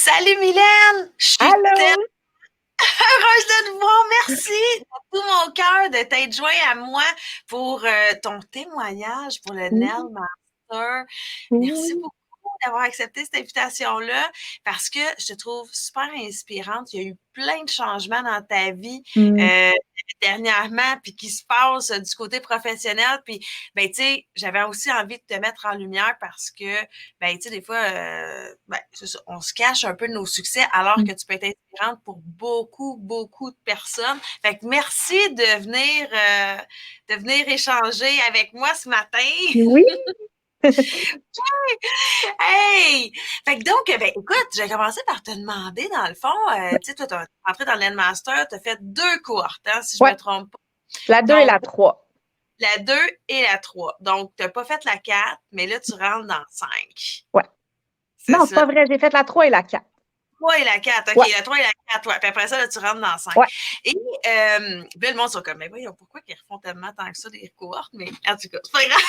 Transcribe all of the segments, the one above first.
Salut Mylène! Je suis tellement Allô? heureuse de te voir. Merci de tout mon cœur de t'être joint à moi pour ton témoignage pour le Oui, Nell Master. Merci oui. beaucoup d'avoir accepté cette invitation-là parce que je te trouve super inspirante. Il y a eu plein de changements dans ta vie Mm, euh, dernièrement, puis qui se passent du côté professionnel. Puis, ben, tu sais, j'avais aussi envie de te mettre en lumière parce que, ben, tu sais, des fois, ben, c'est ça, on se cache un peu de nos succès alors mm. que tu peux être inspirante pour beaucoup, beaucoup de personnes. Fait que merci de venir échanger avec moi ce matin. Oui. Hey! Fait que donc, ben, écoute, j'ai commencé par te demander, dans le fond, tu sais, toi, t'es rentré dans l'Endmaster, t'as fait deux cohortes, hein, si je Ouais, me trompe pas. la 2 et Donc, la 3. la 2 et la 3. Donc, t'as pas fait la 4, mais là, tu rentres dans 5. Ouais. C'est Non, c'est ça. pas vrai, j'ai fait la 3 et la 4. 3 et la 4, OK. Ouais, La 3 et la 4, ouais. Puis après ça, là, tu rentres dans 5. ouais. Et puis là, le monde sont comme, mais voyons, pourquoi ils refont tellement tant que ça des cohortes? Mais en tout cas, c'est pas grave.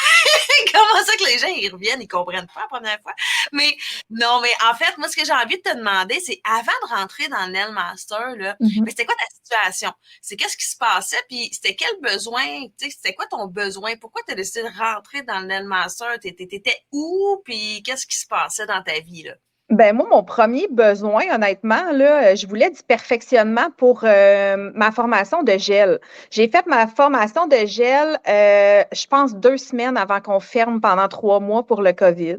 Comment ça que les gens, ils reviennent, ils comprennent pas la première fois? Mais non, mais en fait, moi, ce que j'ai envie de te demander, c'est avant de rentrer dans le Nail Master, là, Mhm. mais c'était quoi ta situation? C'est qu'est-ce qui se passait? Puis c'était quel besoin? Tu sais, c'était quoi ton besoin? Pourquoi tu as décidé de rentrer dans le Nail Master? T'étais où? Puis qu'est-ce qui se passait dans ta vie, là? Ben moi, mon premier besoin, honnêtement, là, je voulais du perfectionnement pour ma formation de gel. J'ai fait ma formation de gel, je pense 2 semaines avant qu'on ferme pendant 3 mois pour le COVID.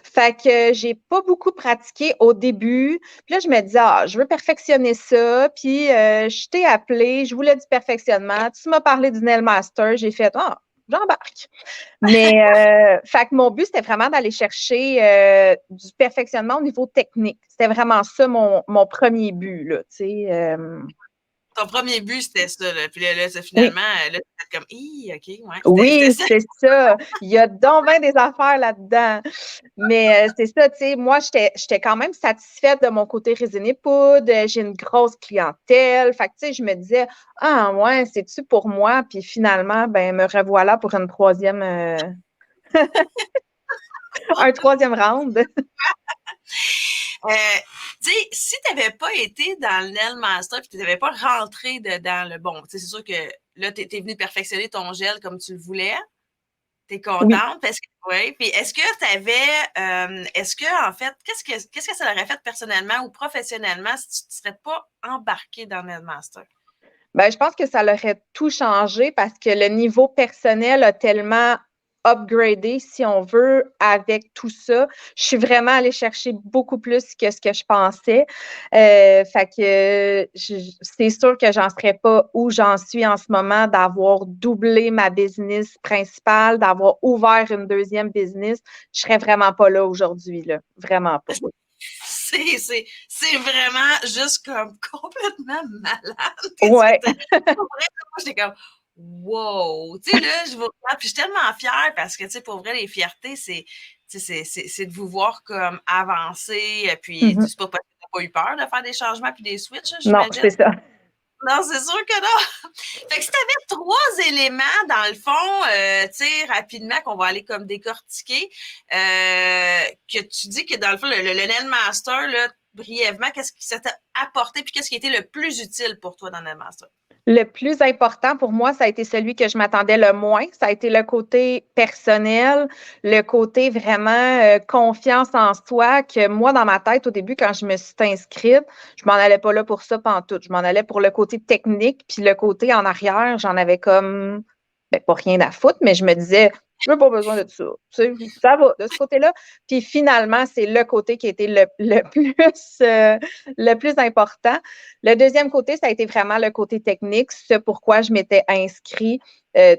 Fait que j'ai pas beaucoup pratiqué au début. Puis là, je me disais, ah, je veux perfectionner ça. Puis je t'ai appelé, je voulais du perfectionnement. Tu m'as parlé du Nail Master. J'ai fait, ah, j'embarque. Mais, fait que mon but, c'était vraiment d'aller chercher du perfectionnement au niveau technique. C'était vraiment ça mon premier but, là, tu sais. Ton premier but, c'était ça, là. Puis là, ça, Oui, finalement, là, c'était comme, OK, ouais, c'était oui, ça. c'est ça. Il y a donc bien des affaires là-dedans. Mais c'est ça, tu sais, moi, j'étais quand même satisfaite de mon côté résine poudre. J'ai une grosse clientèle. Fait que, tu sais, je me disais, ah, ouais, c'est-tu pour moi? Puis finalement, ben, me revoilà pour une troisième, un troisième round. Euh, tu sais, si tu n'avais pas été dans le Nail Master puis tu n'avais pas rentré dedans, le bon, tu sais, c'est sûr que là, tu es venu perfectionner ton gel comme tu le voulais. Tu es Oui. contente parce que, oui. Puis est-ce que tu avais, est-ce que, en fait, qu'est-ce que ça aurait fait personnellement ou professionnellement si tu ne serais pas embarqué dans le Nail Master? Ben, je pense que ça l'aurait tout changé parce que le niveau personnel a tellement upgradé, si on veut, avec tout ça. Je suis vraiment allée chercher beaucoup plus que ce que je pensais. Fait que c'est sûr que j'en serais pas où j'en suis en ce moment, d'avoir doublé ma business principale, d'avoir ouvert une deuxième business. Je serais vraiment pas là aujourd'hui, là. Vraiment pas. C'est vraiment juste comme complètement malade. Ouais. Pour vrai, moi, j'étais comme wow! Tu sais, là, je vous regarde, puis je suis tellement fière parce que, tu sais, pour vrai, les fiertés, c'est de vous voir comme avancer. Puis, Mhm. c'est pas parce que t'as pas eu peur de faire des changements puis des switches, hein, Non, j'imagine. c'est ça. Non, c'est sûr que non. Fait que si tu avais trois éléments, dans le fond, tu sais, rapidement, qu'on va aller comme décortiquer, que tu dis que dans le fond, le Nail Master, là, brièvement, qu'est-ce qui ça t'a apporté, puis qu'est-ce qui a été le plus utile pour toi dans le Nail Master? Le plus important pour moi, ça a été celui que je m'attendais le moins. Ça a été le côté personnel, le côté vraiment confiance en soi, que moi, dans ma tête, au début, quand je me suis inscrite, je m'en allais pas là pour ça pantoute. Je m'en allais pour le côté technique, puis le côté en arrière, j'en avais comme, ben, pas rien à foutre, mais je me disais, je n'ai pas besoin de ça. Ça va de ce côté-là. Puis finalement, c'est le côté qui a été le plus important. Le deuxième côté, ça a été vraiment le côté technique, ce pourquoi je m'étais inscrit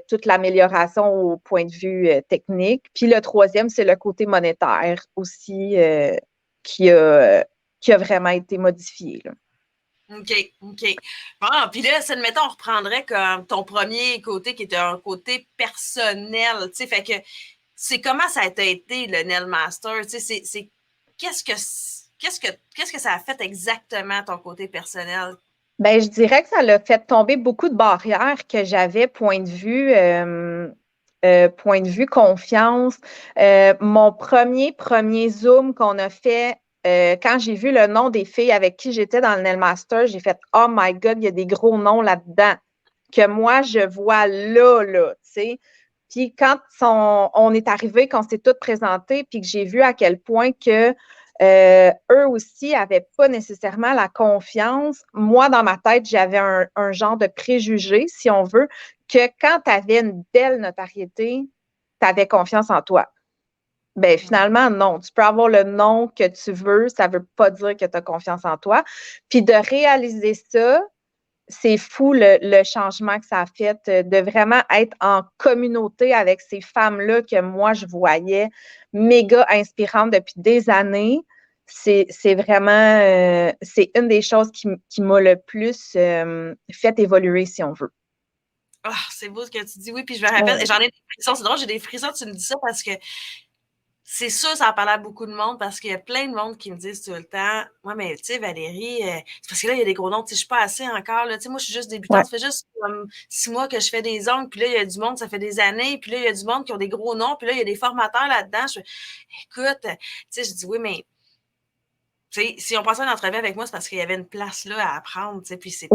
toute l'amélioration au point de vue technique. Puis le troisième, c'est le côté monétaire aussi qui, a, qui a vraiment été modifié, là. OK, OK. Bon, puis là, ça, admettons, on reprendrait comme ton premier côté qui était un côté personnel, tu sais, fait que c'est comment ça a été le Nail Master, tu sais, qu'est-ce que qu'est-ce que ça a fait exactement ton côté personnel? Ben, je dirais que ça l'a fait tomber beaucoup de barrières que j'avais, point de vue confiance. Mon premier Zoom qu'on a fait, quand j'ai vu le nom des filles avec qui j'étais dans le Nail Master, j'ai fait « Oh my God, il y a des gros noms là-dedans que moi, je vois là, tu sais. » Puis quand on est arrivé, qu'on s'est toutes présentées, puis que j'ai vu à quel point que eux aussi n'avaient pas nécessairement la confiance. Moi, dans ma tête, j'avais un genre de préjugé, si on veut, que quand tu avais une belle notoriété, tu avais confiance en toi. Ben finalement, non. Tu peux avoir le nom que tu veux, ça ne veut pas dire que tu as confiance en toi. Puis de réaliser ça, c'est fou le changement que ça a fait, de vraiment être en communauté avec ces femmes-là que moi, je voyais méga inspirantes depuis des années. C'est vraiment, c'est une des choses qui m'a le plus fait évoluer, si on veut. Ah, c'est beau ce que tu dis, oui, puis je me rappelle, j'en ai des frissons, c'est drôle, j'ai des frissons, tu me dis ça parce que c'est sûr, ça a parlé à beaucoup de monde parce qu'il y a plein de monde qui me disent tout le temps, ouais, mais tu sais, Valérie, c'est parce que là, il y a des gros noms, tu sais, je suis pas assez encore, là, tu sais, moi, je suis juste débutante, ça fait juste comme 6 mois que je fais des ongles, puis là, il y a du monde, ça fait des années, puis là, il y a du monde qui ont des gros noms, puis là, il y a des formateurs là-dedans. Écoute, tu sais, je dis, oui, mais tu sais, si on passait une entrevue avec moi, c'est parce qu'il y avait une place là à apprendre, tu sais, puis c'est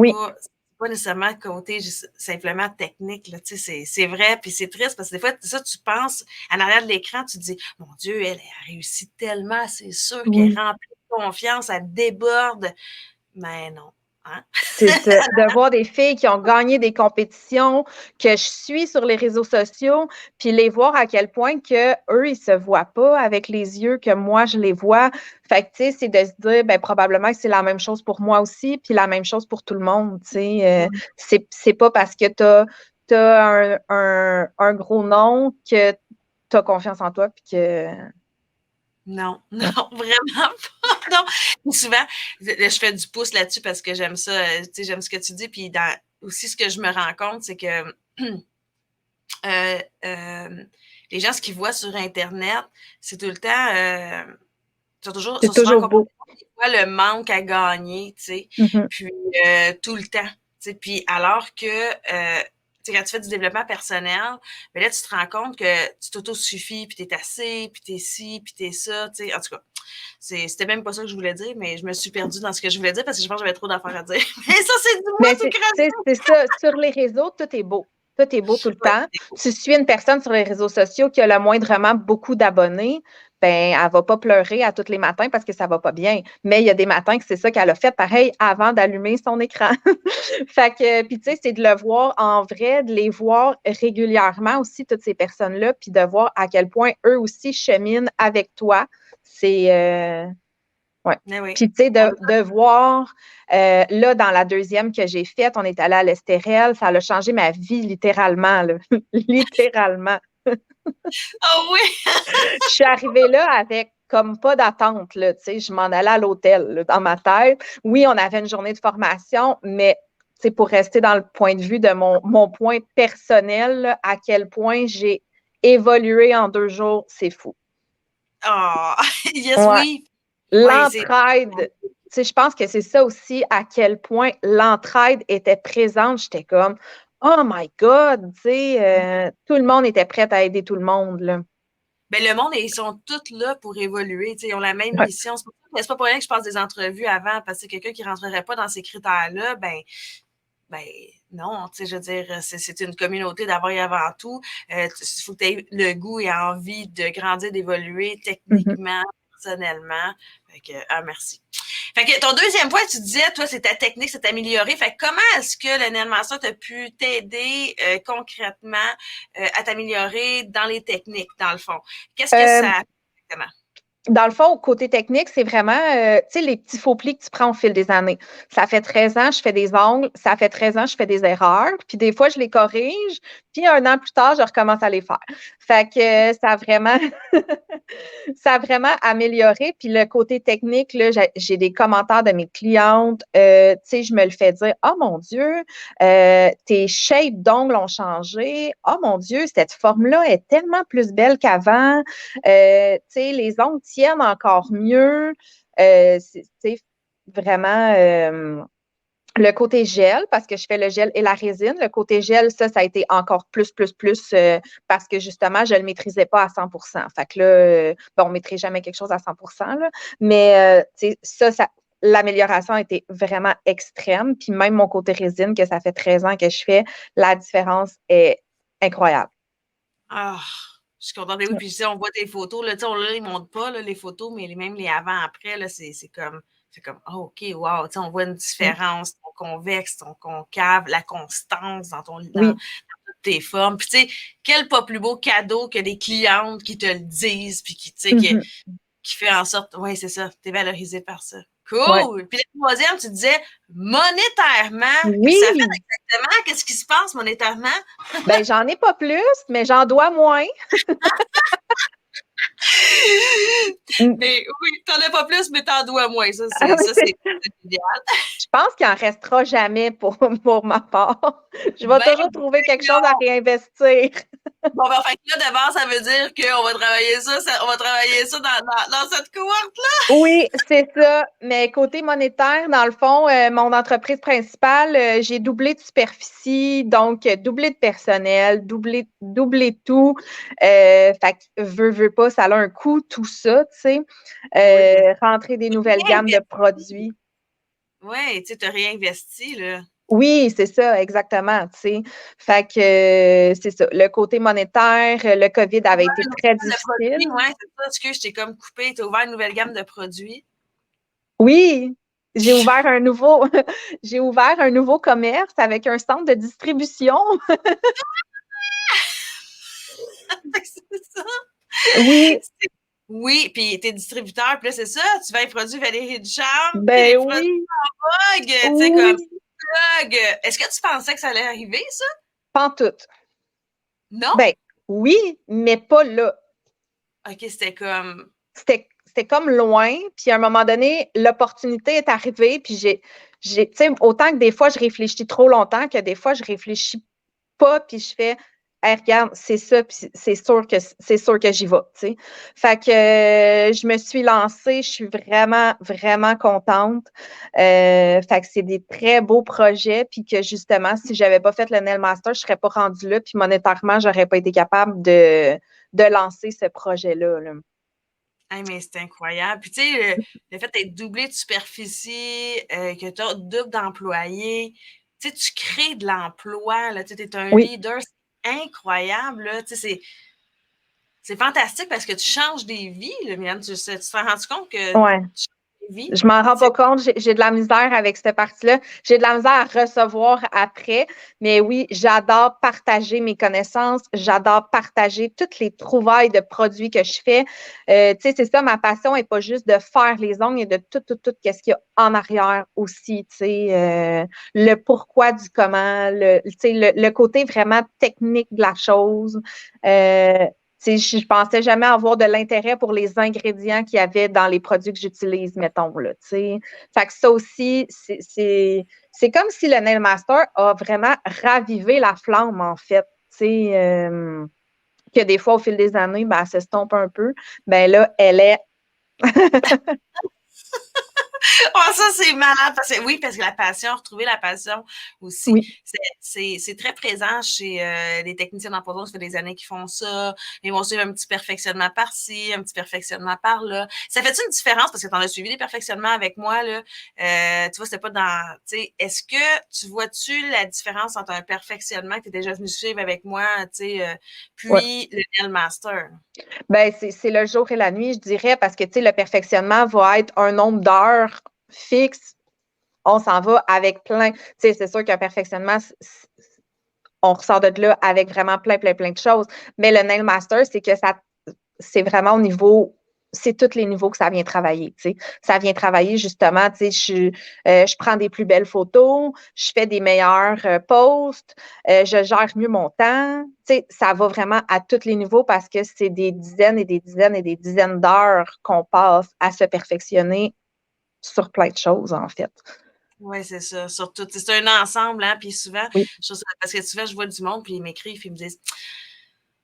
pas nécessairement côté simplement technique, là, tu sais, c'est vrai, puis c'est triste parce que des fois, ça, tu penses, en arrière de l'écran, tu te dis, mon Dieu, elle a réussi tellement, c'est sûr qu'elle est remplie de confiance, elle déborde, mais non. Hein? C'est ça. De voir des filles qui ont gagné des compétitions, que je suis sur les réseaux sociaux, puis les voir à quel point que eux ils se voient pas avec les yeux que moi je les vois. Fait que tu sais, c'est de se dire ben probablement que c'est la même chose pour moi aussi, puis la même chose pour tout le monde. Tu sais, c'est pas parce que t'as un gros nom que t'as confiance en toi, puis que Non, non, vraiment pas, non. Puis souvent, je fais du pouce là-dessus parce que j'aime ça, tu sais, j'aime ce que tu dis. Puis aussi, ce que je me rends compte, c'est que les gens, ce qu'ils voient sur Internet, c'est tout le temps, c'est sont souvent toujours beau. comparés des fois le manque à gagner, tu sais, Mm-hmm. puis tout le temps. Tu sais, puis alors que quand tu fais du développement personnel, mais là, tu te rends compte que tu t'auto-suffis, puis t'es assez, puis t'es ci, puis t'es ça, tu sais. En tout cas, c'était même pas ça que je voulais dire, mais je me suis perdue dans ce que je voulais dire parce que je pense que j'avais trop d'affaires à dire. Mais ça, c'est du moi Mais tout craché. c'est ça. Sur les réseaux, tout est beau. Tout est beau tout le temps. Tu suis une personne sur les réseaux sociaux qui a le moindrement beaucoup d'abonnés, ben, elle va pas pleurer à tous les matins parce que ça va pas bien. Mais il y a des matins que c'est ça qu'elle a fait pareil avant d'allumer son écran. Fait que, puis tu sais, c'est de le voir en vrai, de les voir régulièrement aussi, toutes ces personnes-là, puis de voir à quel point eux aussi cheminent avec toi. C'est, ouais. Oui. Puis, tu sais, de voir, là, dans la deuxième que j'ai faite, on est allé à l'Estérel, ça a changé ma vie littéralement, là. Littéralement. Oh oui! Je suis arrivée là avec comme pas d'attente, là, tu sais, je m'en allais à l'hôtel, là, dans ma tête. Oui, on avait une journée de formation, mais c'est pour rester dans le point de vue de mon point personnel, là, à quel point j'ai évolué en 2 jours, c'est fou. Oh, yes, Ouais. oui. Oui, c'est. L'entraide, tu sais, je pense que c'est ça aussi à quel point l'entraide était présente. J'étais comme, oh my God, tu sais, tout le monde était prêt à aider tout le monde, là. Ben, le monde, ils sont tous là pour évoluer. Ils ont la même Ouais. mission. C'est pas pour rien que je passe des entrevues avant, parce que quelqu'un qui ne rentrerait pas dans ces critères-là, ben non, je veux dire, c'est une communauté d'abord et avant tout. Il faut que tu aies le goût et envie de grandir, d'évoluer Mm-hmm. techniquement, personnellement. Fait que, merci. Fait que ton deuxième point, tu disais, toi, c'est ta technique, c'est améliorer. Fait que comment est-ce que le Nail Master t'a pu t'aider concrètement à t'améliorer dans les techniques, dans le fond? Qu'est-ce que ça a fait exactement? Dans le fond, côté technique, c'est vraiment, tu sais, les petits faux plis que tu prends au fil des années. Ça fait 13 ans, je fais des ongles. Ça fait 13 ans, je fais des erreurs. Puis des fois, je les corrige. Puis 1 an plus tard, je recommence à les faire. Fait que ça a vraiment, ça a vraiment amélioré. Puis le côté technique, là, j'ai des commentaires de mes clientes. Tu sais, je me le fais dire, oh mon Dieu, tes shapes d'ongles ont changé. Oh mon Dieu, cette forme-là est tellement plus belle qu'avant. Tu sais, les ongles tiennent encore mieux. C'est vraiment, Le côté gel, parce que je fais le gel et la résine. Le côté gel, ça a été encore plus, parce que justement, je ne le maîtrisais pas à 100%. Fait que là, bon, on ne maîtrise jamais quelque chose à 100%, là, mais l'amélioration a été vraiment extrême. Puis même mon côté résine, que ça fait 13 ans que je fais, la différence est incroyable. Ah, je suis contente. Mais oui, puis tu sais, on voit des photos, là, tu sais, là, ils ne montrent pas là, les photos, mais même les avant-après, là, c'est comme, oh, OK, wow, tu sais, on voit une différence, ton convexe, ton concave, la constance dans Oui. toutes tes formes. Puis tu sais, quel pas plus beau cadeau que des clientes qui te le disent, puis qui, tu sais, Mhm. qui fait en sorte, oui, c'est ça, tu es valorisé par ça. Ouais. Cool! Puis le troisième, tu disais monétairement. Puis ça fait Oui. exactement qu'est-ce qui se passe monétairement? Ben, j'en ai pas plus, mais j'en dois moins. Mais oui, t'en as pas plus, mais t'en dois moins. Ça, c'est idéal. Je pense qu'il en restera jamais pour ma part. Je vais Ben, toujours trouver quelque chose à réinvestir. bon, ben, fait que là, d'abord, ça veut dire qu'on va travailler on va travailler ça dans cette cohorte-là. Oui, c'est ça. Mais côté monétaire, dans le fond, mon entreprise principale, j'ai doublé de superficie, donc doublé de personnel, doublé tout. Fait que veux pas, ça a un coût, tout ça, tu sais. Oui, mais Rentrer des nouvelles gammes de réinvesti. produits. Oui, tu sais, t'as réinvesti, là. Oui, c'est ça, exactement, tu sais. Fait que c'est ça. Le côté monétaire, le COVID avait Ouvert été une nouvelle très gamme de produits, difficile. ouais, c'est ça, excuse, je t'ai comme coupé. T'as ouvert une nouvelle gamme de produits. Oui, j'ai ouvert un nouveau, j'ai ouvert un nouveau commerce avec un centre de distribution. C'est ça. Oui, Oui, puis t'es distributeur, puis là, c'est ça, tu vends les produits Valérie Ducharme, puis ben les produits oui, Vogue, tu sais, comme oui, Vogue. Est-ce que tu pensais que ça allait arriver, ça? pantoute. Non? Ben oui, mais pas là. OK, c'était comme. C'était comme loin, puis à un moment donné, l'opportunité est arrivée, puis tu sais, autant que des fois, je réfléchis trop longtemps, que des fois, je réfléchis pas, puis je fais hey, regarde, c'est ça, puis c'est sûr que j'y vais, tu sais. Fait que je me suis lancée, je suis vraiment, vraiment contente. Fait que c'est des très beaux projets, puis que justement, si j'avais pas fait le Nail Master, je serais pas rendue là, puis monétairement, j'aurais pas été capable de lancer ce projet-là, là. Hey, mais c'est incroyable. Puis, tu sais, le fait d'être doublé de superficie, que tu as double d'employés, tu sais, tu crées de l'emploi, là, tu es un Oui, leader, c'est incroyable, là, tu sais, c'est fantastique parce que tu changes des vies, là, Mylène. Tu te rends compte que tu ouais. changes des vies? Je m'en rends Tu sais, pas compte. J'ai de la misère avec cette partie-là. J'ai de la misère à recevoir après. Mais oui, j'adore partager mes connaissances. J'adore partager toutes les trouvailles de produits que je fais. Tu sais, c'est ça, ma passion n'est pas juste de faire les ongles et de tout, qu'est-ce qu'il y a en arrière aussi. Tu sais, le pourquoi du comment, tu sais, le côté vraiment technique de la chose. Je ne pensais jamais avoir de l'intérêt pour les ingrédients qu'il y avait dans les produits que j'utilise, mettons. Là, fait que ça aussi, c'est comme si le Nail Master a vraiment ravivé la flamme, en fait. Que des fois, au fil des années, ben, elle s'estompe un peu. Ben là, elle est. oh, ça, c'est malade. Parce que la passion, retrouver la passion aussi, Oui. c'est très présent chez les techniciens d'empoisonnement. Ça fait des années qu'ils font ça. Ils vont suivre un petit perfectionnement par-ci, un petit perfectionnement par-là. Ça fait-tu une différence? Parce que tu en as suivi des perfectionnements avec moi, là. Tu vois, c'était pas dans. Tu sais, est-ce que tu vois-tu la différence entre un perfectionnement que tu es déjà venu suivre avec moi, tu sais, Ouais. puis le Nail Master? Ben, c'est le jour et la nuit, je dirais, parce que le perfectionnement va être un nombre d'heures fixe. On s'en va avec plein. C'est sûr qu'un perfectionnement, on ressort de là avec vraiment plein de choses. Mais le Nail Master, c'est que c'est vraiment au niveau, c'est tous les niveaux que ça vient travailler. T'sais. Ça vient travailler justement, je prends des plus belles photos, je fais des meilleurs posts, je gère mieux mon temps. Ça va vraiment à tous les niveaux parce que c'est des dizaines et des dizaines et des dizaines d'heures qu'on passe à se perfectionner sur plein de choses, en fait. Oui, c'est ça. Surtout, c'est un ensemble, hein. Puis souvent, Oui. parce que souvent, je vois du monde, puis ils m'écrivent, puis ils me disent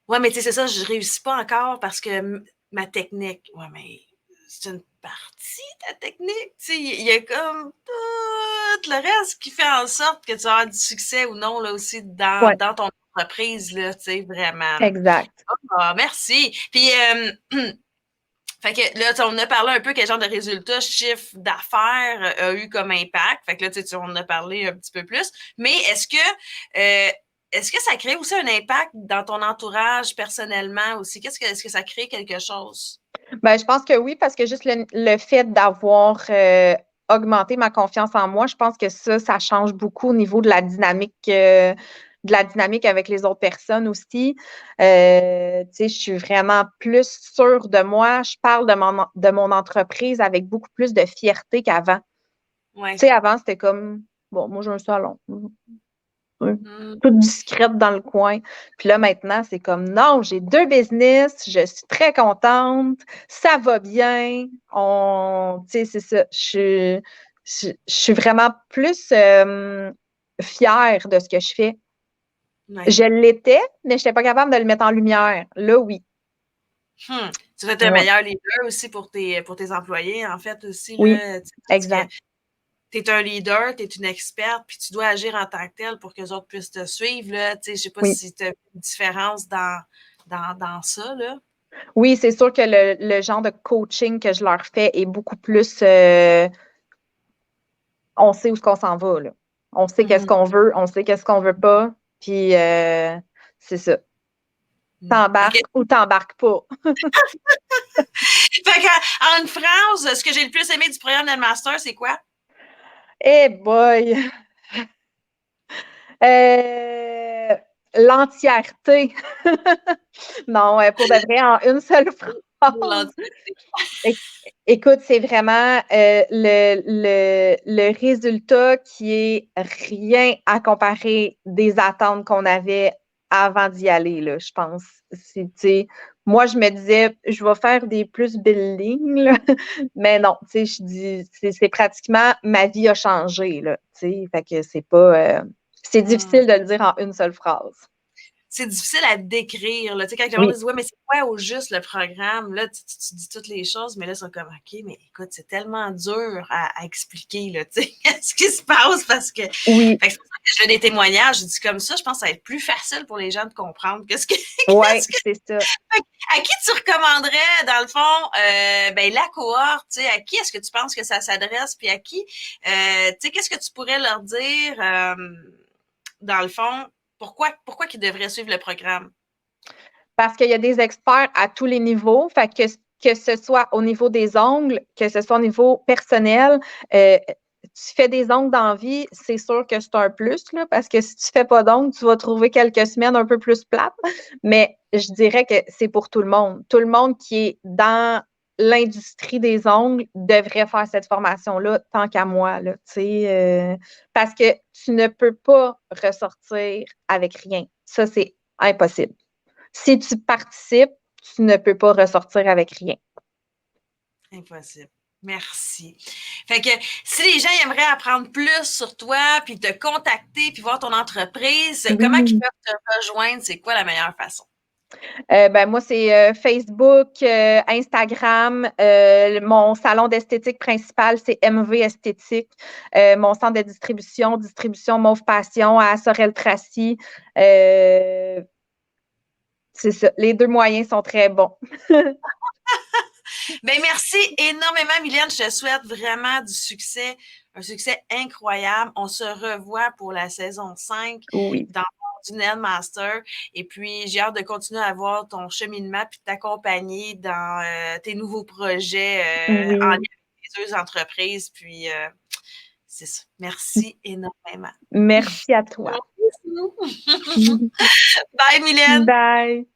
ouais, mais tu sais, c'est ça, je réussis pas encore parce que ma technique. Ouais, mais c'est une partie de ta technique. Tu sais, il y a comme tout le reste qui fait en sorte que tu vas avoir du succès ou non, là, aussi, Ouais, dans ton entreprise, là, tu sais, vraiment. exact. Ah, merci. Puis, fait que là, on a parlé un peu quel genre de résultats, chiffre d'affaires a eu comme impact. Fait que là, on en a parlé un petit peu plus. Mais est-ce que ça crée aussi un impact dans ton entourage personnellement aussi? Est-ce que ça crée quelque chose? Ben, je pense que oui, parce que juste le fait d'avoir augmenté ma confiance en moi, je pense que ça change beaucoup au niveau de la dynamique avec les autres personnes aussi. Tu sais, je suis vraiment plus sûre de moi. Je parle de mon entreprise avec beaucoup plus de fierté qu'avant. Ouais. Tu sais, avant, c'était comme, bon, moi, j'ai un salon. Oui. Mm. Toute discrète dans le coin. Puis là, maintenant, c'est comme non, j'ai 2 business, je suis très contente, ça va bien. Tu sais, c'est ça. Je suis vraiment plus fière de ce que je fais. Ouais. Je l'étais, mais je n'étais pas capable de le mettre en lumière. Là, oui. Tu vas être un Ouais. meilleur leader aussi pour tes employés, en fait, aussi, Oui, là, parce que exact. tu es un leader, tu es une experte, puis tu dois agir en tant que tel pour que les autres puissent te suivre. Là. Je ne sais pas Oui. si tu as une différence dans ça. Là. Oui, c'est sûr que le genre de coaching que je leur fais est beaucoup plus on sait où est-ce qu'on s'en va, là. On sait qu'est-ce Mhm. qu'on veut, on sait qu'est-ce qu'on veut pas, puis c'est ça. OK. T'embarques ou t'embarques pas. Fait que, en une phrase, ce que j'ai le plus aimé du programme de Master, c'est quoi? Eh boy! Euh, l'entièreté. Non, pour de vrai, en une seule phrase. É- Écoute, c'est vraiment le résultat qui est rien à comparer des attentes qu'on avait avant d'y aller, là, je pense. Moi, je me disais, je vais faire des plus building, là. Mais non, je dis, c'est pratiquement ma vie a changé, là, fait que c'est pas, c'est Hmm. difficile de le dire en une seule phrase. C'est difficile à décrire. Là. Tu sais, quand les gens Oui, disent, ouais, mais c'est quoi au juste le programme? Là, tu dis toutes les choses, mais là, ils sont comme, OK, mais écoute, c'est tellement dur à expliquer, là, tu sais, ce qui se passe parce que. oui, Fait que c'est pour ça que je fais des témoignages. Je dis comme ça, je pense que ça va être plus facile pour les gens de comprendre qu'est-ce que. ouais, c'est ça. À qui tu recommanderais, dans le fond, ben, la cohorte, tu sais, à qui est-ce que tu penses que ça s'adresse, puis à qui, tu sais, qu'est-ce que tu pourrais leur dire, dans le fond, pourquoi qu'ils devraient suivre le programme? Parce qu'il y a des experts à tous les niveaux. Fait que ce soit au niveau des ongles, que ce soit au niveau personnel, tu fais des ongles dans la vie, c'est sûr que c'est un plus, là, parce que si tu fais pas d'ongles, tu vas trouver quelques semaines un peu plus plates. Mais je dirais que c'est pour tout le monde. Tout le monde qui est dans l'industrie des ongles devrait faire cette formation-là, tant qu'à moi, là, parce que tu ne peux pas ressortir avec rien. Ça, c'est impossible. Si tu participes, tu ne peux pas ressortir avec rien. Impossible. Merci. Fait que si les gens aimeraient apprendre plus sur toi, puis te contacter, puis voir ton entreprise, comment ils Oui. peuvent te rejoindre? C'est quoi la meilleure façon? Ben moi, c'est Facebook, Instagram. Mon salon d'esthétique principal, c'est MV Esthétique. Mon centre de distribution Mauve Passion à Sorel-Tracy. C'est ça. Les 2 moyens sont très bons. Ben merci énormément, Mylène. Je te souhaite vraiment du succès, un succès incroyable. On se revoit pour la saison 5 Oui. dans du Master. Et puis, j'ai hâte de continuer à voir ton cheminement puis de t'accompagner dans tes nouveaux projets en lien Oui. avec les deux entreprises. Puis, c'est ça. Merci énormément. Merci à toi. Bye, Mylène. Bye.